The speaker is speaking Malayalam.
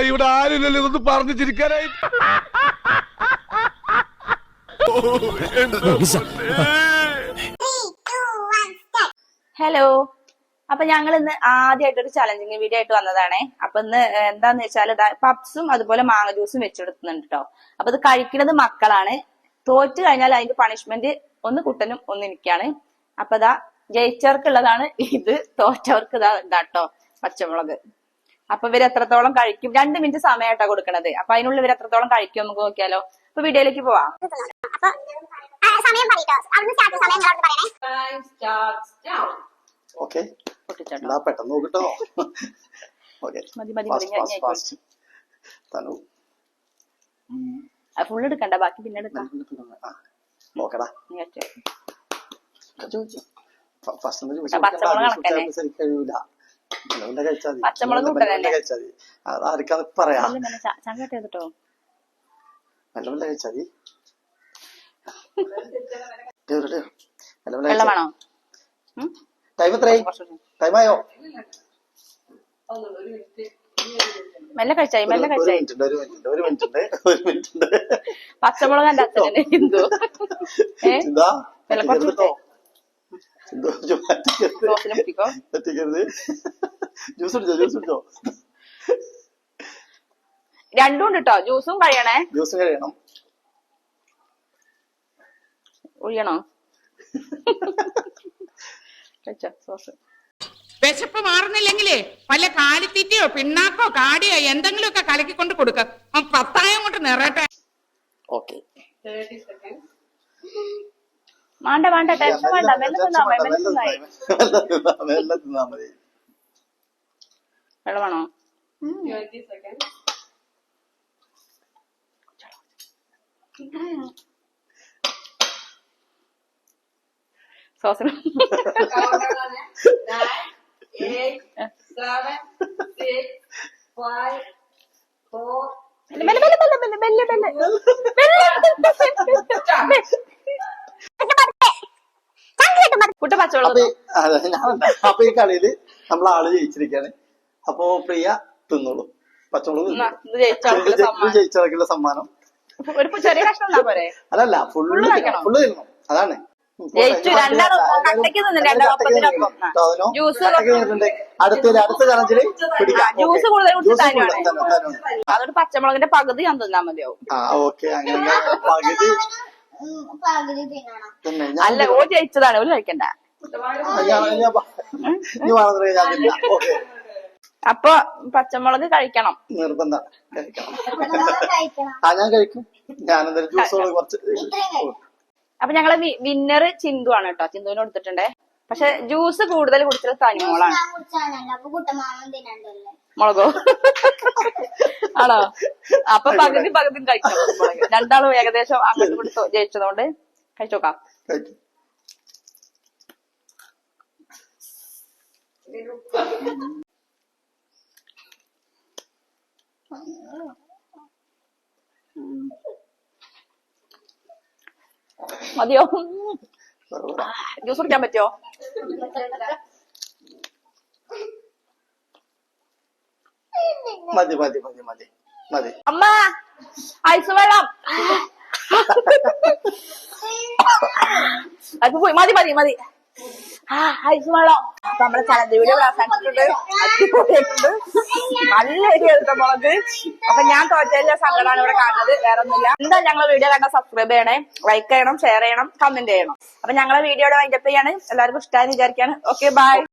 ഇവിടെ ആരുമില്ലല്ലോ ഇതൊന്ന് പറഞ്ഞു ചിരിക്കാനായി. ഹലോ, അപ്പൊ ഞങ്ങൾ ഇന്ന് ആദ്യമായിട്ടൊരു ചലഞ്ചിങ് വീഡിയോ ആയിട്ട് വന്നതാണേ. അപ്പൊ ഇന്ന് എന്താന്ന് വെച്ചാൽ പപ്സും അതുപോലെ മാങ്ങ ജ്യൂസും വെച്ചെടുക്കുന്നുണ്ട് കേട്ടോ. അപ്പൊ ഇത് കഴിക്കുന്നത് മക്കളാണ്. തോറ്റു കഴിഞ്ഞാൽ അതിന്റെ പണിഷ്മെന്റ് ഒന്ന് കുട്ടനും ഒന്ന് എനിക്കാണ്. അപ്പൊ ഇതാ ജയിച്ചവർക്കുള്ളതാണ് ഇത്, തോറ്റവർക്ക് ഇതാട്ടോ പച്ചമുളക്. അപ്പൊ ഇവർ എത്രത്തോളം കഴിക്കും, 2 മിനിറ്റ് സമയമായിട്ടാ കൊടുക്കണത്. അപ്പൊ അതിനുള്ളിൽ ഇവർ എത്രത്തോളം കഴിക്കും നമുക്ക് നോക്കിയാലോ. അപ്പൊ വീഡിയോയിലേക്ക് പോവാം. പെട്ടെന്ന് നോക്കിട്ടോ. ഫുള്ള് എടുക്കണ്ട, ബാക്കി പിന്നെ എടുക്കാം. പച്ചമുളക് പറയാ കേട്ടോ. വെള്ളമാണോ? ടൈം എത്രയായി? ടൈമായോ? മെല്ലെ കഴിച്ചായി, മെല്ലെ കഴിച്ചായി. ഒരു മിനിറ്റ് ഉണ്ട്. പച്ചമുളക് എന്റെ അച്ഛനെ ഹിന്ദു രണ്ടും ഉണ്ട് കേട്ടോ. ജ്യൂസും കഴിയണേ. ജ്യൂസും കഴിയണം. ഒഴിയണോ? സോസ്. വിശപ്പ് മാറുന്നില്ലെങ്കിലേ വല്ല കാലിത്തീറ്റയോ പിണ്ണാക്കോ കാടിയോ എന്തെങ്കിലും ഒക്കെ കലക്കിക്കൊണ്ട് കൊടുക്ക. 10 കൊണ്ട് നിറയട്ടെ. വേണ്ട ടെൻഷൻ വേണ്ട, വെള്ളമാണോ? സോസിന് കുട്ട പച്ചവെള്ളം. അപ്പൊ ഈ കളിയില് നമ്മളാള് ജയിച്ചിരിക്കാണ്. അപ്പൊ പ്രിയ തിന്നോളൂ പച്ചമുളക്. ജയിച്ചവർക്കുള്ള സമ്മാനം ഒരു ചെറിയ കഷ്ണം പോരെ? അല്ലല്ല, ഫുള്ള് തിന്നണം. അതാണ് അടുത്ത ചലഞ്ചില് അതൊരു പച്ചമുളകിന്റെ പകുതി ഞാൻ തിന്നാ മതിയാവും. ഓക്കെ, അങ്ങനെ പകുതി. അല്ല, ഓ ജയിച്ചതാണ്, ഓര് കഴിക്കണ്ട. അപ്പൊ പച്ചമുളക് കഴിക്കണം, നിർബന്ധം കഴിക്കണം. ഞാൻ കഴിക്കും. ഞാനെന്തായാലും ജ്യൂസോട് കുറച്ച്. അപ്പൊ ഞങ്ങളെ വിന്നർ ചിന്തു ആണ് കേട്ടോ. ചിന്തുവിന് കൊടുത്തിട്ടുണ്ടേ. പക്ഷെ ജ്യൂസ് കൂടുതൽ കുടിച്ചത് തനിമോളാണ്. മുളകോ ആണോ? അപ്പൊ പകുതി കഴിക്കണം മുളക്. രണ്ടാളും ഏകദേശം അങ്ങോട്ട് കൊടുത്തു ജയിച്ചതുകൊണ്ട് കഴിച്ചോക്കാം. മതിയോ? ജ്യൂസ് കുടിക്കാൻ പറ്റുമോ? മതി. അമ്മ ഐസ് വെള്ളം. മതി. ഐസ് വെള്ളം. അപ്പൊ നമ്മളെ ചലഞ്ച് വീഡിയോ അവസാനിച്ചിട്ടുണ്ട്. അടിപൊളിയായിട്ടുണ്ട്. നല്ല എരിയ മുളക്. അപ്പൊ ഞാൻ തോറ്റയിലെ സങ്കടമാണ് ഇവിടെ കാണുന്നത്, വേറെ ഒന്നുമില്ല. എന്താ ഞങ്ങളെ വീഡിയോ കണ്ടാൽ സബ്സ്ക്രൈബ് ചെയ്യണേ, ലൈക്ക് ചെയ്യണം, ഷെയർ ചെയ്യണം, കമന്റ് ചെയ്യണം. അപ്പൊ ഞങ്ങളെ വീഡിയോയുടെ വൈൻഡപ്പ് ചെയ്യാണ്. എല്ലാവർക്കും ഇഷ്ടമായി വിചാരിക്കാണ്. Okay, by.